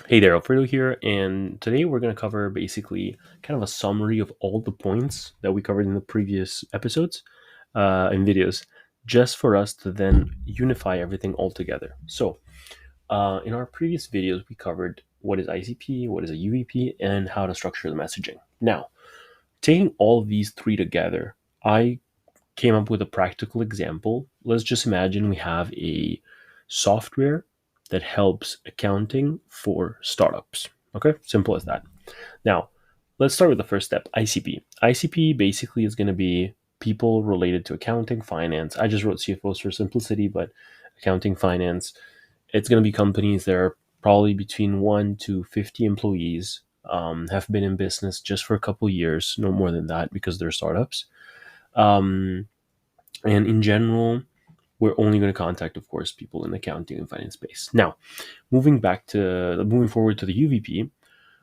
Hey there, Alfredo here, and today we're going to cover basically kind of a summary of all the points that we covered in the previous episodes and videos, just for us to then unify everything all together. So, in our previous videos, we covered what is ICP, what is a UVP, and how to structure the messaging. Now, taking all of these three together, I came up with a practical example. Let's just imagine we have a software that helps accounting for startups. Okay, simple as that. Now, let's start with the first step, ICP. ICP basically is going to be people related to accounting, finance. I just wrote CFOs for simplicity, but accounting, finance, it's going to be companies that are probably between 1 to 50 employees, have been in business just for a couple years, no more than that because they're startups. Um, and in general, we're only going to contact, of course, people in accounting and finance space. Now, moving forward to the UVP,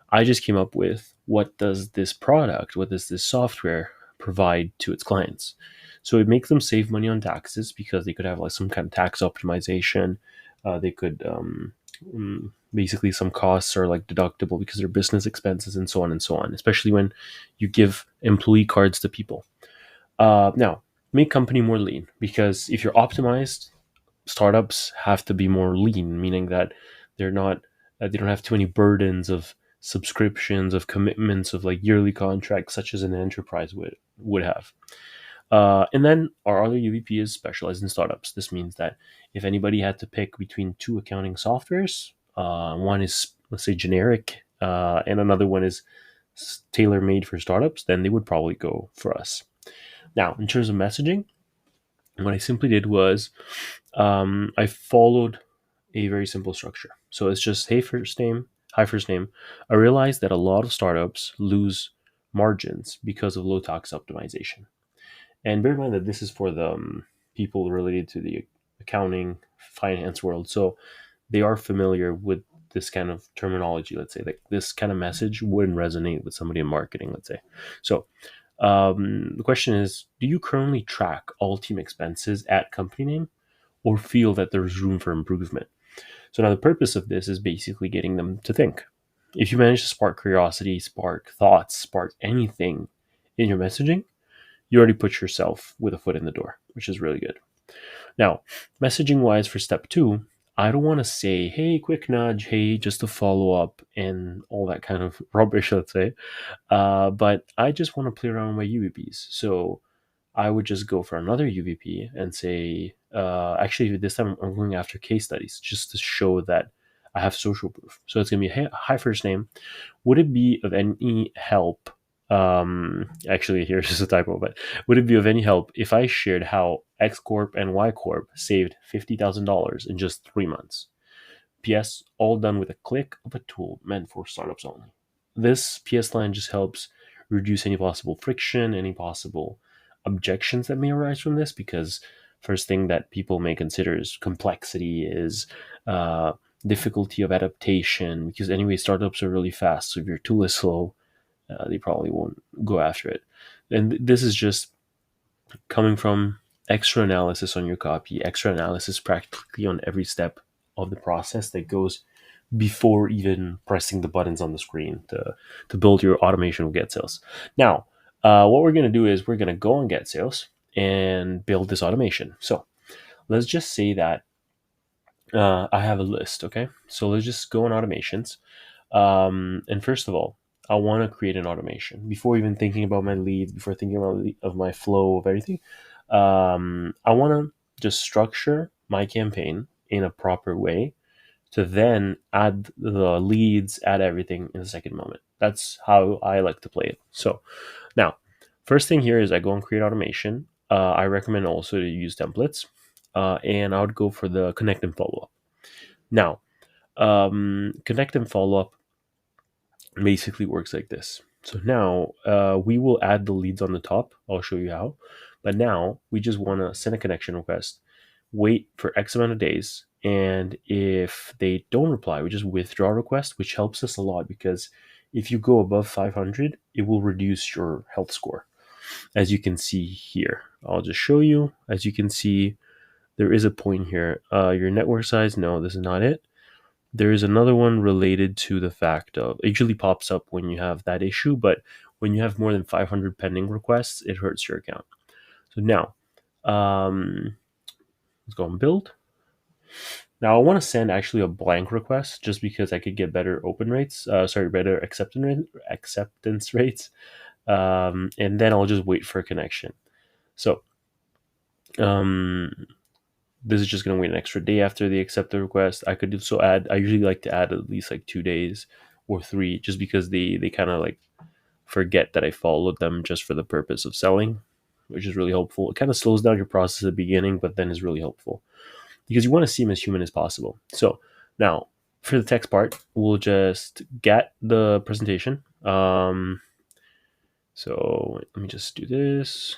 I just came up with what does this product, what does this software provide to its clients? So it makes them save money on taxes because they could have like some kind of tax optimization. They could basically some costs are like deductible because they're business expenses and so on and so on. Especially when you give employee cards to people. Now, make company more lean because if you're optimized, startups have to be more lean, meaning that they're not they don't have too many burdens of subscriptions, of commitments, of like yearly contracts, such as an enterprise would have. And then our other UVP is specialized in startups. This means that if anybody had to pick between two accounting softwares, one is let's say generic, and another one is tailor made for startups, then they would probably go for us. Now, in terms of messaging, what I simply did was I followed a very simple structure. So it's just hey first name, hi first name. I realized that a lot of startups lose margins because of low tax optimization. And bear in mind that this is for the people related to the accounting finance world. So they are familiar with this kind of terminology, let's say. Like this kind of message wouldn't resonate with somebody in marketing, let's say. So the question is, do you currently track all team expenses at company name or feel that there's room for improvement? So now the purpose of this is basically getting them to think. If you manage to spark curiosity, spark thoughts, spark anything in your messaging, you already put yourself with a foot in the door, which is really good. Now, messaging wise for step two, I don't want to say, hey, quick nudge, hey, just a follow up, and all that kind of rubbish, let's say. But I just want to play around with my UVPs. So I would just go for another UVP and say, actually, this time I'm going after case studies just to show that I have social proof. So it's going to be, hey, hi, first name. Would it be of any help? Actually, here's just a typo, but would it be of any help if I shared how X Corp and Y Corp saved $50,000 in just 3 months? PS, all done with a click of a tool meant for startups only. This PS line just helps reduce any possible friction, any possible objections that may arise from this, because first thing that people may consider is complexity, is uh, difficulty of adaptation, because anyway, startups are really fast. So if your tool is slow, they probably won't go after it. And this is just coming from extra analysis on your copy, extra analysis practically on every step of the process that goes before even pressing the buttons on the screen to build your automation with GetSales. Now, what we're going to do is we're going to go on GetSales and build this automation. So let's just say that I have a list, okay? So let's just go on automations. And first of all, I want to create an automation before even thinking about my leads, before thinking about of my flow of everything. I want to just structure my campaign in a proper way to then add the leads, add everything in the second moment. That's how I like to play it. So now, first thing here is I go and create automation. I recommend also to use templates, and I would go for the connect and follow up. Now, connect and follow up basically works like this. So now we will add the leads on the top. I'll show you how. But now we just want to send a connection request, wait for X amount of days, and if they don't reply, we just withdraw request, which helps us a lot because if you go above 500, it will reduce your health score. As you can see here, I'll just show you. As you can see, there is a point here. Your network size, no, this is not it. there is another one related to the fact of it usually pops up when you have that issue, but when you have more than 500 pending requests, it hurts your account. So now, let's go on build. Now I want to send actually a blank request just because I could get better open rates. Better acceptance rates. And then I'll just wait for a connection. So um, this is just going to wait an extra day after the accept the request. I could also add. I usually like to add at least like 2 days or three, just because they kind of like forget that I followed them just for the purpose of selling, which is really helpful. It kind of slows down your process at the beginning, but then is really helpful because you want to seem as human as possible. So now for the text part, we'll just get the presentation. So let me just do this.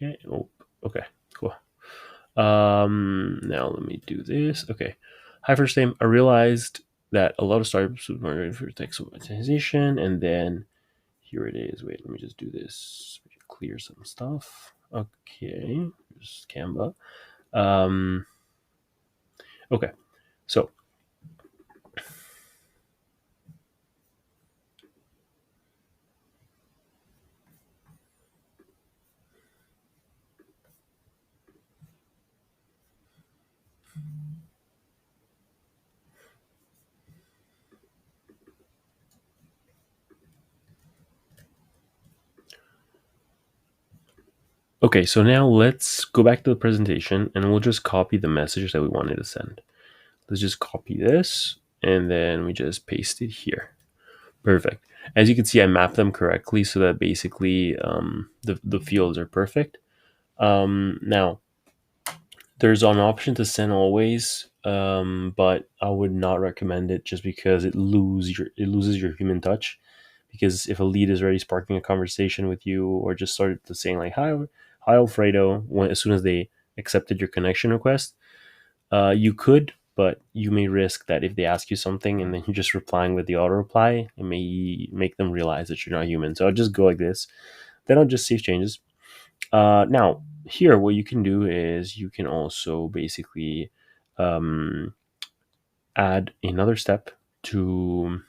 Okay. Oh, okay. Cool. Now let me do this. Okay. Hi, first name. I realized that a lot of startups would wondering for text optimization, and then here it is. Wait, let me just do this. Clear some stuff. Okay. Just Canva. Um, okay. So okay, so now let's go back to the presentation and we'll just copy the message that we wanted to send. Let's just copy this and then we just paste it here. Perfect. As you can see, I mapped them correctly so that basically the fields are perfect. Now, there's an option to send always, but I would not recommend it just because it loses your human touch. Because if a lead is already sparking a conversation with you, or just started to saying like hi Alfredo, as soon as they accepted your connection request, you could, but you may risk that if they ask you something and then you're just replying with the auto reply, it may make them realize that you're not human. So I'll just go like this. Then I'll just save changes. Now, here, what you can do is you can also basically um, add another step to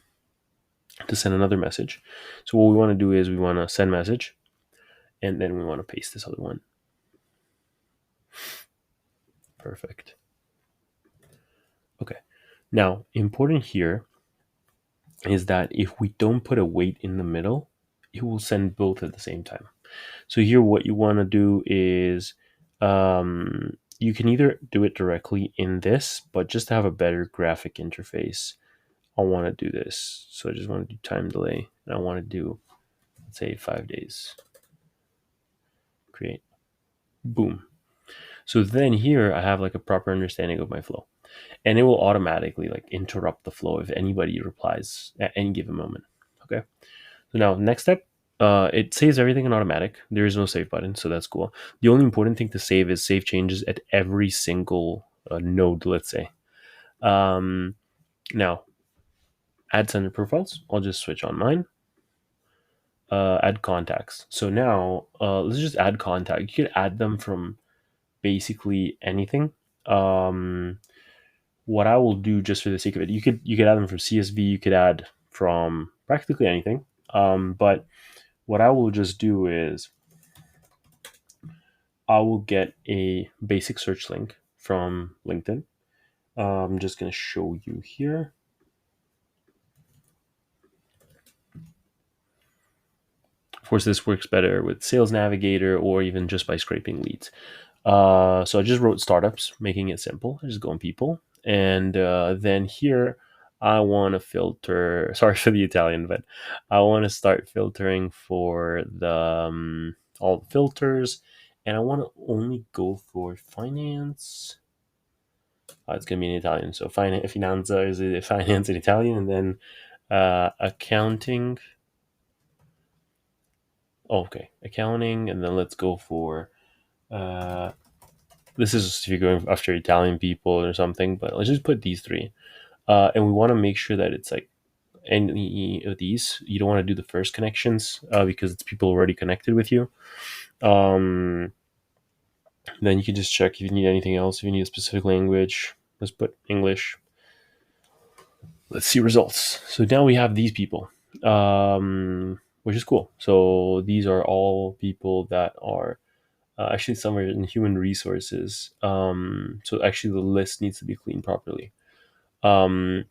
send another message. So what we want to do is we want to send message, and then we want to paste this other one. Perfect. Okay. Now, important here is that if we don't put a wait in the middle, it will send both at the same time. So here, what you want to do is you can either do it directly in this, but just to have a better graphic interface, I want to do this. So I just want to do time delay, and I want to do, let's say, 5 days. Create. Boom. So then here I have like a proper understanding of my flow, and it will automatically like interrupt the flow if anybody replies at any given moment. Okay. So now next step, it saves everything in automatic. There is no save button, so that's cool. The only important thing to save is save changes at every single node, let's say. Now, add sender profiles. I'll just switch on mine. Add contacts. So now let's just add contact. You could add them from basically anything. What I will do just for the sake of it, you could add them from CSV. You could add from practically anything. But what I will just do is I will get a basic search link from LinkedIn. I'm just going to show you here. Of course, this works better with Sales Navigator or even just by scraping leads. So I just wrote startups, making it simple. I just go on people. And then here, I want to filter, sorry for the Italian, but I want to start filtering for the all the filters. And I want to only go for finance. It's going to be in Italian. So finanza is a finance in Italian. And then accounting. Oh, okay, accounting. And then let's go for this is if you're going after Italian people or something, but let's just put these three. And we want to make sure that it's like any of these. You don't want to do the first connections because it's people already connected with you. Then you can just check if you need anything else. If you need a specific language, let's put English. Let's see results. So now we have these people, which is cool. So these are all people that are actually somewhere in human resources. So actually the list needs to be cleaned properly. Um,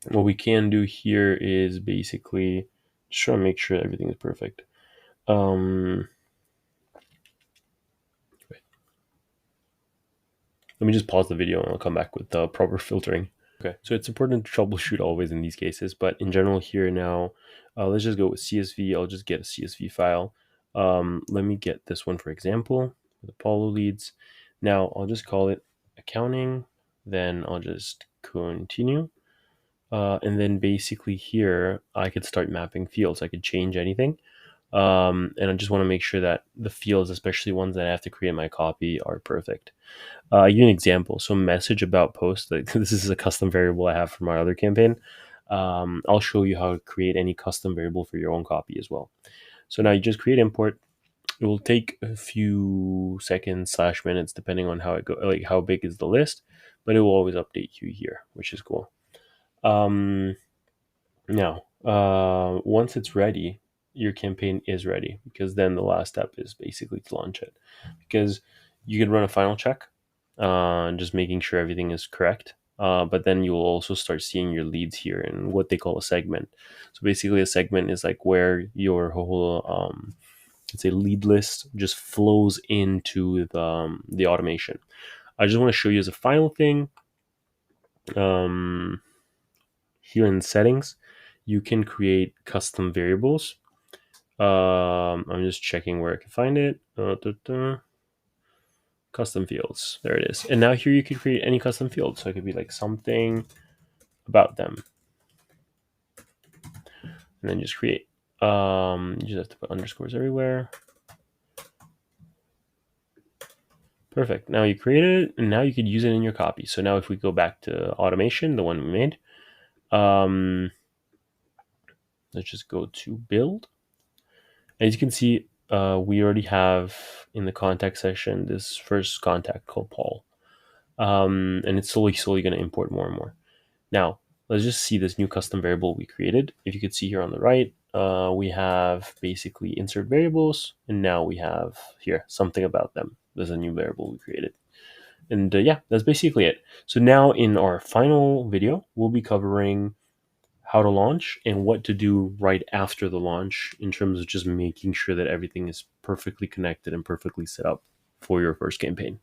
what we can do here is basically just try to make sure everything is perfect. Let me just pause the video and I'll come back with the proper filtering. Okay, so it's important to troubleshoot always in these cases, but in general here now, let's just go with CSV. I'll just get a CSV file. Let me get this one for example, with Apollo leads. Now I'll just call it accounting, then I'll just continue. And then basically here, I could start mapping fields. I could change anything. And I just want to make sure that the fields, especially ones that I have to create my copy, are perfect. I'll give you an example. So message about post, like this is a custom variable I have for my other campaign. I'll show you how to create any custom variable for your own copy as well. So now you just create import. It will take a few seconds / minutes depending on how it go, like how big is the list, but it will always update you here, which is cool. Now, once it's ready, your campaign is ready because then the last step is basically to launch it. Because you can run a final check, just making sure everything is correct. But then you'll also start seeing your leads here in what they call a segment. So basically, a segment is like where your whole, let's say, lead list just flows into the automation. I just want to show you as a final thing. Here in settings, you can create custom variables. I'm just checking where I can find it. Custom fields. There it is. And now here you can create any custom field. So it could be like something about them. And then just create. You just have to put underscores everywhere. Perfect. Now you created it, and now you could use it in your copy. So now if we go back to automation, the one we made, let's just go to build. As you can see, we already have in the contact section this first contact called Paul. And it's slowly going to import more and more. Now, let's just see this new custom variable we created. If you could see here on the right, we have basically insert variables, and now we have here something about them. There's a new variable we created. And yeah, that's basically it. So now in our final video, we'll be covering how to launch and what to do right after the launch in terms of just making sure that everything is perfectly connected and perfectly set up for your first campaign.